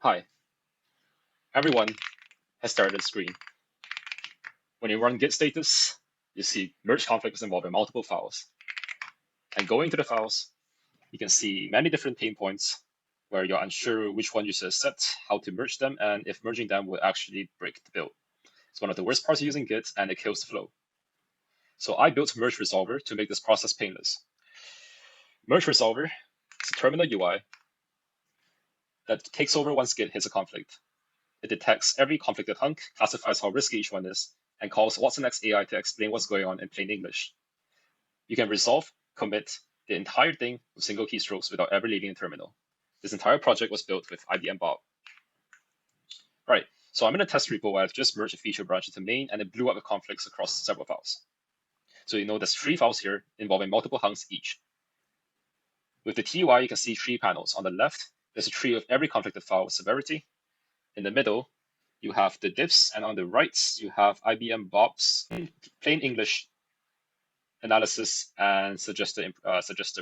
Hi, everyone has started a screen. When you run git status, you see merge conflicts involving multiple files. And going to the files, you can see many different pain points where you're unsure which one you should accept, how to merge them, and if merging them will actually break the build. It's one of the worst parts of using Git, and it kills the flow. So I built Merge Resolver to make this process painless. Merge Resolver is a terminal UI that takes over once Git hits a conflict. It detects every conflicted hunk, classifies how risky each one is, and calls what's the next AI to explain what's going on in plain English. You can resolve, commit the entire thing with single keystrokes without ever leaving the terminal. This entire project was built with IBM Bob. Right, so I'm in a test repo where I've just merged a feature branch into main, and it blew up with conflicts across several files. So you know there's 3 files here involving multiple hunks each. With the TUI, you can see 3 panels. On the left, there's a tree of every conflicted file with severity. In the middle, you have the diffs, and on the right, you have IBM Bob's plain English analysis and suggested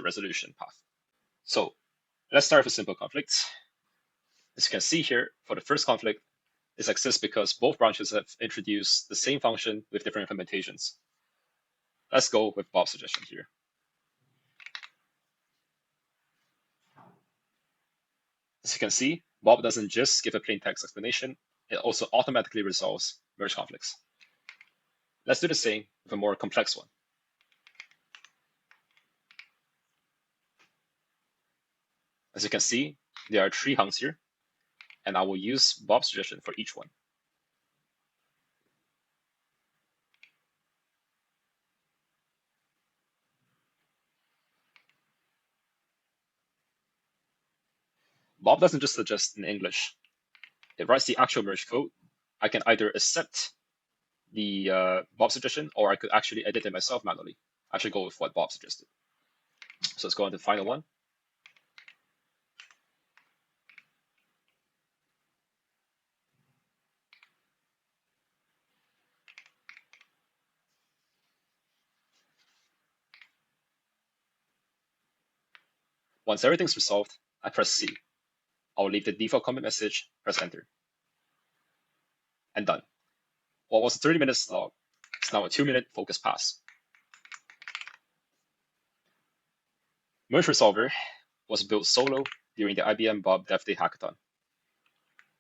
resolution path. So let's start with simple conflicts. As you can see here, for the first conflict, this exists because both branches have introduced the same function with different implementations. Let's go with Bob's suggestion here. As you can see, Bob doesn't just give a plain text explanation, it also automatically resolves merge conflicts. Let's do the same with a more complex one. As you can see, there are 3 hunks here, and I will use Bob's suggestion for each one. Bob doesn't just suggest in English. It writes the actual merge code. I can either accept the Bob suggestion, or I could actually edit it myself manually. I should go with what Bob suggested. So let's go on to the final one. Once everything's resolved, I press C. I'll leave the default comment message, press enter. And done. What was a 30 minutes log is now a 2-minute focus pass. Merge Resolver was built solo during the IBM Bob Dev Day Hackathon.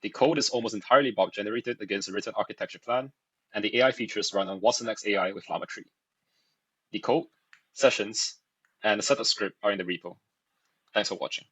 The code is almost entirely Bob generated against a written architecture plan, and the AI features run on What's the Next AI with Llama 3. The code, sessions, and the setup script are in the repo. Thanks for watching.